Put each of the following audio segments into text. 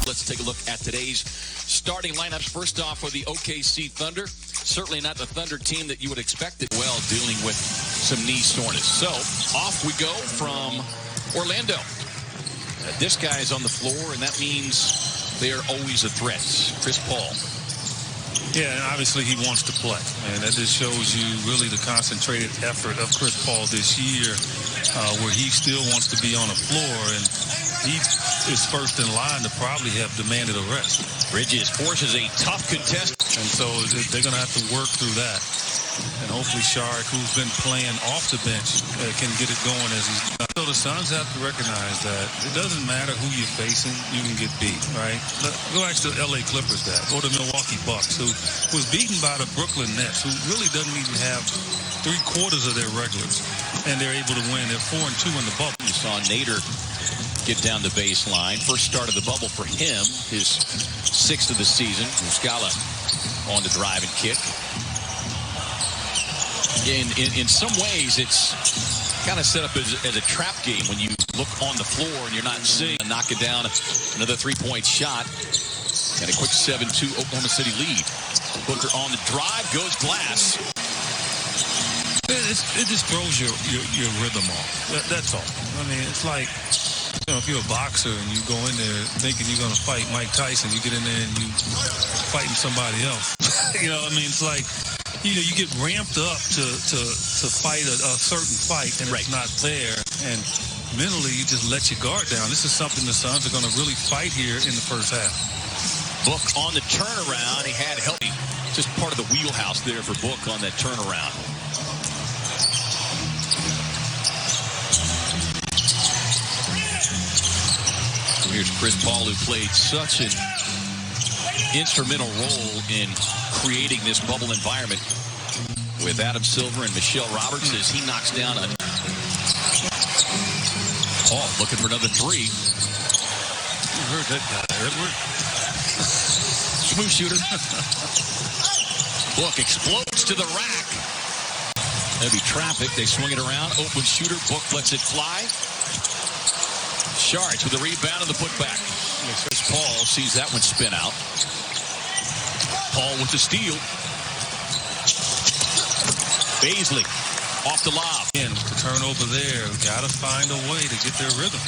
Let's take a look at today's starting lineups. First off, for the OKC Thunder. Certainly not the Thunder team that you would expect it well, dealing with some knee soreness. So off we go from Orlando. This guy is on the floor, and that means they are always a threat. Chris Paul. Yeah, and obviously he wants to play. And that just shows you really the concentrated effort of Chris Paul this year, where he still wants to be on the floor. And he is first in line to probably have demanded a rest. Bridges forces a tough contest. And so they're going to have to work through that. And hopefully Shark, who's been playing off the bench, can get it going as he's. So the Suns have to recognize that it doesn't matter who you're facing, you can get beat, right? Go ask the LA Clippers that, or the Milwaukee Bucks, who was beaten by the Brooklyn Nets, who really doesn't even have 3/4 of their regulars, and they're able to win. They're 4-2 in the bubble. You saw Nader get down the baseline. First start of the bubble for him, his 6th of the season. Muscala on the drive and kick. In some ways, it's kind of set up as a trap game when you look on the floor and you're not seeing. Knock it down, another 3-point shot, and a quick 7-2 Oklahoma City lead. Booker on the drive, goes glass. It just throws your rhythm off. That's all. I mean, it's like, you know, if you're a boxer and you go in there thinking you're going to fight Mike Tyson, you get in there and you fighting somebody else. You know, I mean, it's like, you know, you get ramped up to fight a certain fight, and it's not there. And mentally, you just let your guard down. This is something the Suns are going to really fight here in the first half. Book on the turnaround. He had help. Just part of the wheelhouse there for Book on that turnaround. Here's Chris Paul, who played such an instrumental role in creating this bubble environment with Adam Silver and Michelle Roberts as he knocks down a Paul looking for another three. You heard that guy, Edward. Smooth shooter. Book explodes to the rack. There'll be traffic. They swing it around. Open shooter. Book lets it fly. Sharks with the rebound and the putback. Chris Paul sees that one spin out. Paul with the steal. Bazley off the lob. And the turnover there. Got to find a way to get their rhythm.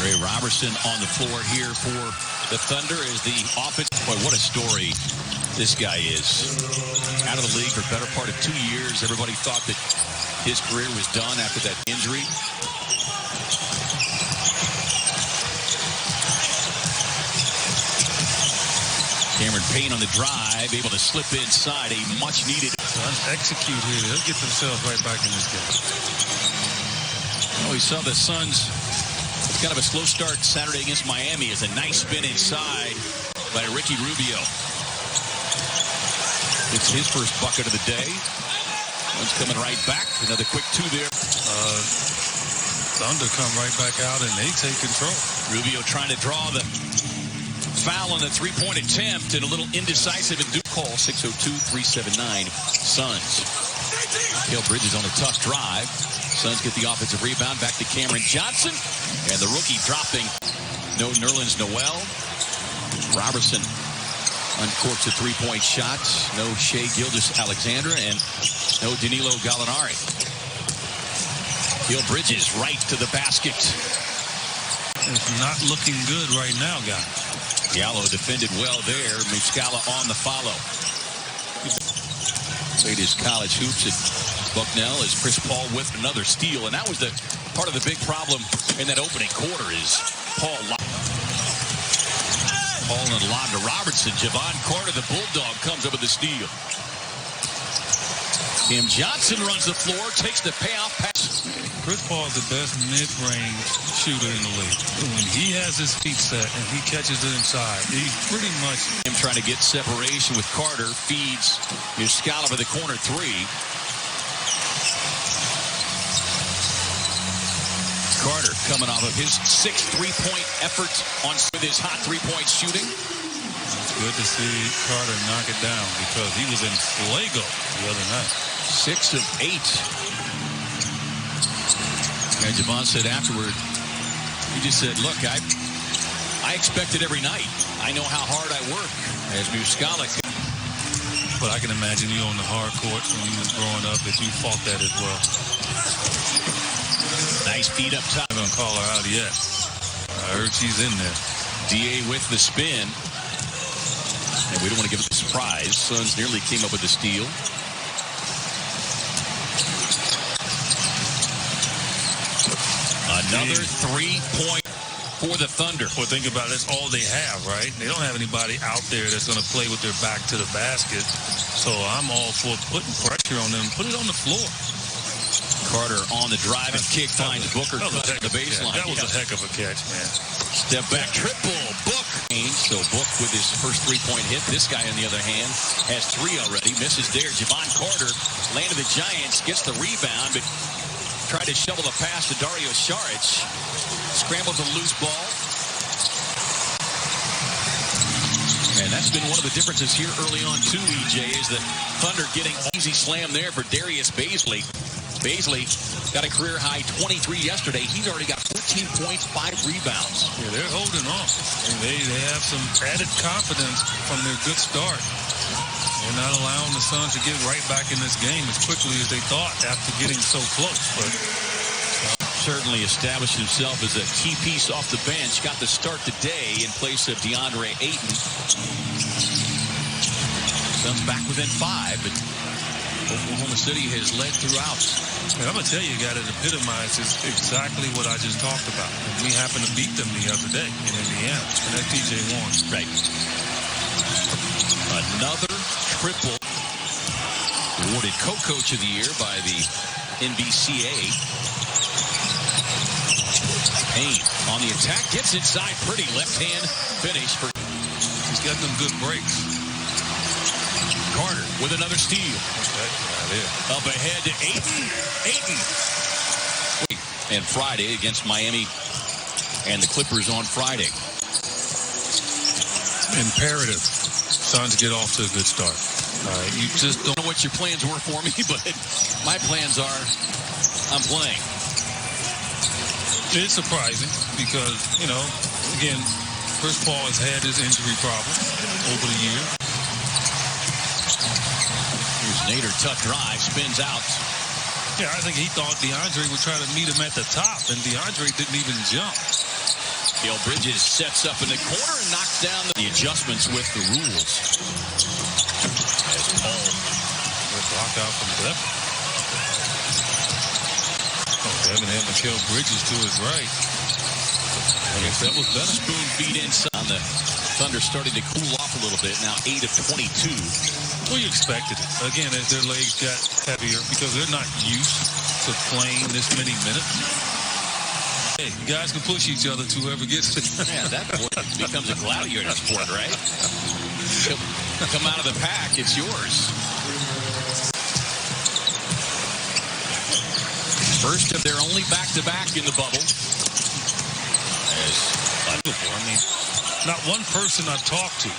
Ray Robertson on the floor here for the Thunder as the offense. Boy, what a story this guy is. Out of the league for the better part of 2 years. Everybody thought that his career was done after that injury. Cameron Payne on the drive, able to slip inside a much-needed. Suns execute here. They'll get themselves right back in this game. Oh, we saw the Suns. Kind of a slow start Saturday against Miami as a nice spin inside by Ricky Rubio. It's his first bucket of the day. One's coming right back. Another quick two there. Thunder come right back out and they take control. Rubio trying to draw the foul on the three-point attempt and a little indecisive and do call. 6:02-379 Suns. Mikal Bridges on a tough drive. Suns get the offensive rebound back to Cameron Johnson. And the rookie dropping. No Nerlens Noel. Robertson uncorks a three-point shot. No Shai Gilgeous-Alexander. And no Danilo Gallinari. Mikal Bridges right to the basket. It's not looking good right now, guys. Gallo defended well there. Muscala on the follow. Played his college hoops at Bucknell as Chris Paul with another steal. And that was the part of the big problem in that opening quarter is Paul and a lob to Robertson. Javon Carter, the Bulldog, comes up with the steal. Cam Johnson runs the floor, takes the payoff pass. Chris Paul is the best mid-range shooter in the league. When he has his feet set and he catches it inside, he's pretty much... Him trying to get separation with Carter, feeds Muscala for the corner three. Carter coming off of his 6th three-point effort with his hot three-point shooting. It's good to see Carter knock it down because he was in Fuego the other night. 6 of 8 And Javon said afterward, he just said, look, I expect it every night. I know how hard I work as Muscala. But I can imagine you on the hard courts when you was growing up that you fought that as well. Nice feed up top. I'm going to call her out yet. I heard she's in there. DA with the spin. And we don't want to give it a surprise. Suns nearly came up with the steal. Another 3-point for the Thunder. Well, think about it. That's all they have, right? They don't have anybody out there that's going to play with their back to the basket. So I'm all for putting pressure on them. Put it on the floor. Carter on the drive and kick finds Booker at the baseline. That was a heck of a catch, man. Step back triple. Book. So Book with his first 3-point hit. This guy, on the other hand, has 3 already. Misses there. Javon Carter landed the Giants. Gets the rebound, but tried to shovel the pass to Darius Bazley. Scrambled the loose ball. And that's been one of the differences here early on, too, EJ, is that Thunder getting easy slam there for Darius Bazley. Bazley got a career-high 23 yesterday. He's already got 14 points, 5 rebounds. Yeah, they're holding on. And they have some added confidence from their good start. They're not allowing the Suns to get right back in this game as quickly as they thought after getting so close. But certainly established himself as a key piece off the bench. Got the start today in place of DeAndre Ayton. Suns back within 5, but Oklahoma City has led throughout. And I'm going to tell you, guy, that epitomizes exactly what I just talked about. And we happened to beat them the other day in Indiana. And that's TJ Warren. Right. Another triple. Awarded co-coach of the year by the NBCA. Payne on the attack. Gets inside. Pretty left-hand finish. He's got them good breaks. Carter with another steal. Up ahead to Ayton. And Friday against Miami and the Clippers on Friday. Imperative. Suns get off to a good start. You just don't know what your plans were for me, but my plans are I'm playing. It's surprising because, you know, again, Chris Paul has had his injury problem over the year. Nader, tough drive, spins out. Yeah, I think he thought DeAndre would try to meet him at the top, and DeAndre didn't even jump. Gale Bridges sets up in the corner and knocks down the adjustments with the rules. As Paul with block out from Devin. Devin had Mikal Bridges to his right. I guess that was better. Spoon feed inside. The Thunder starting to cool off a little bit. Now 8 of 22. Well, you expected it. Again, as their legs got heavier because they're not used to playing this many minutes. Hey, you guys can push each other to whoever gets it. Yeah, that becomes a gladiator sport, right? Come out of the pack, it's yours. First of their only back-to-back in the bubble. I mean, not one person I've talked to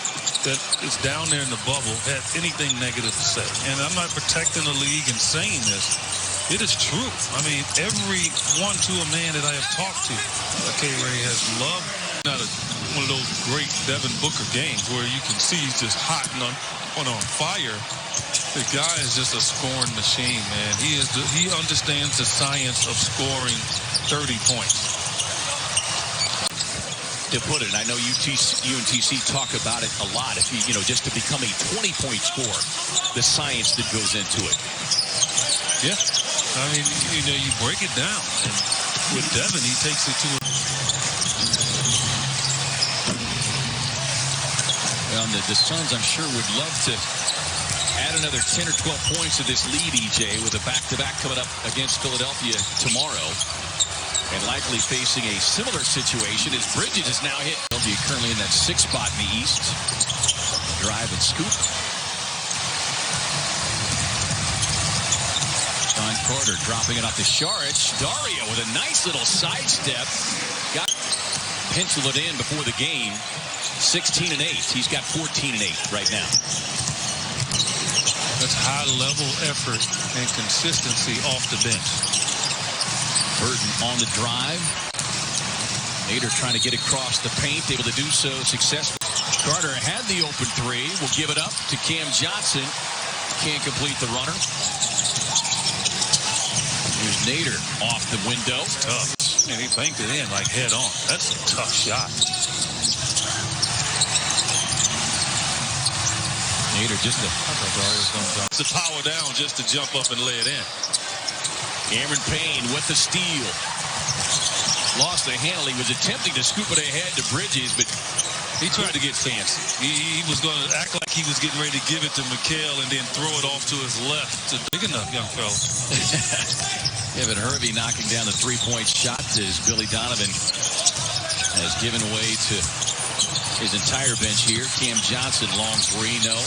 that is down there in the bubble had anything negative to say. And I'm not protecting the league and saying this. It is true. I mean, every one to a man that I have talked to, K-Ray has loved one of those great Devin Booker games where you can see he's just hot and on fire. The guy is just a scoring machine, man. He understands the science of scoring 30 points. To put it, I know UNTC talk about it a lot. If you know, just to become a 20-point scorer, the science that goes into it. Yeah, I mean, you know, you break it down. And with Devin, he takes it to a... Well, the Suns, I'm sure, would love to add another 10 or 12 points to this lead, EJ, with a back-to-back coming up against Philadelphia tomorrow. And likely facing a similar situation as Bridges is now hit. Philadelphia currently in that 6th spot in the East. Drive and scoop. John Carter dropping it off to Saric. Dario with a nice little sidestep. Got penciled it in before the game. 16 and 8. He's got 14 and 8 right now. That's high-level effort and consistency off the bench. Burton on the drive. Nader trying to get across the paint, able to do so successfully. Carter had the open three. Will give it up to Cam Johnson. Can't complete the runner. Here's Nader off the window. Tough. And he banked it in like head on. That's a tough shot. Nader just to power down just to jump up and lay it in. Cameron Payne with the steal. Lost the handle. He was attempting to scoop it ahead to Bridges, but he tried to get fancy. He was going to act like he was getting ready to give it to McHale and then throw it off to his left. It's a big enough young fella. Evan Hervey knocking down the three-point shot as Billy Donovan has given way to his entire bench here. Cam Johnson, long three, no.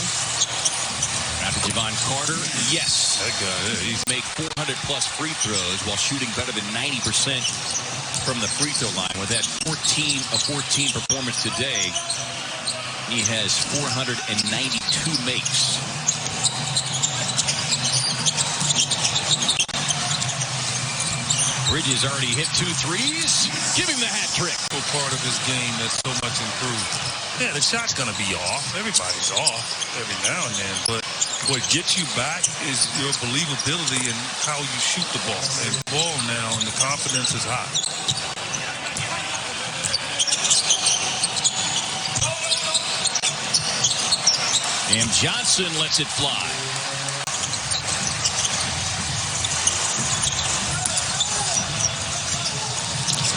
After Javon Carter, yes. That guy, he's make 400-plus free throws while shooting better than 90% from the free throw line. With that 14 of 14 performance today, he has 492 makes. Bridges already hit 2 threes. Give him the hat trick. Part of his game that's so much improved. Yeah, the shot's going to be off. Everybody's off every now and then. But what gets you back is your believability in how you shoot the ball. And the ball now, and the confidence is high. And Johnson lets it fly.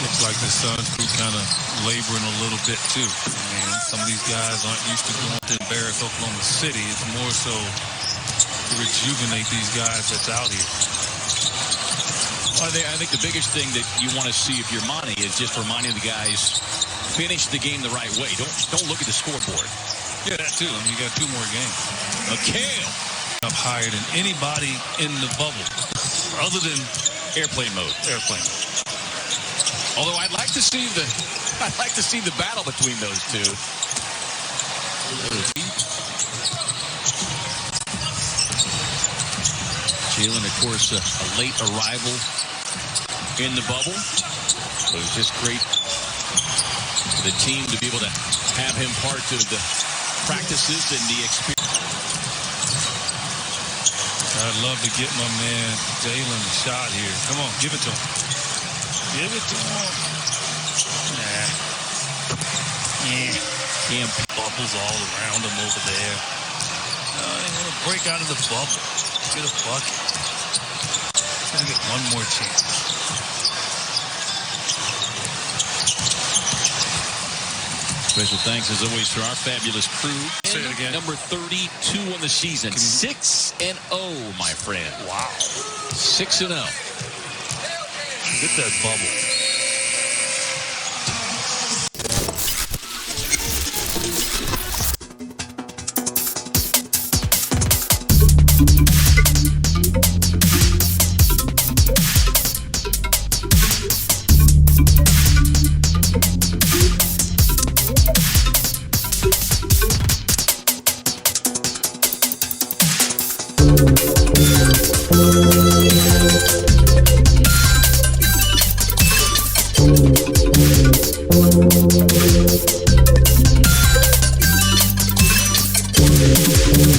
Looks like the Suns crew kind of laboring a little bit too. I mean, some of these guys aren't used to going to embarrass Oklahoma City. It's more so to rejuvenate these guys that's out here. I think the biggest thing that you want to see if you're Monty is just reminding the guys, finish the game the right way. Don't look at the scoreboard. Yeah, that too. I mean, you got 2 more games. McHale up higher than anybody in the bubble, other than airplane mode. Airplane mode. Although I'd like to see the battle between those two. Jalen, of course, a late arrival in the bubble. So it was just great for the team to be able to have him part of the practices and the experience. I'd love to get my man Jalen a shot here. Come on, give it to him. Give it to him. Nah. Yeah. Cam bubbles all around him over there. They want to break out of the bubble. Get a bucket. He's going to get one more chance. Special thanks, as always, to our fabulous crew. Say it again. Number 32 on the season. 6-0, my friend. Wow. 6-0. Get that bubble.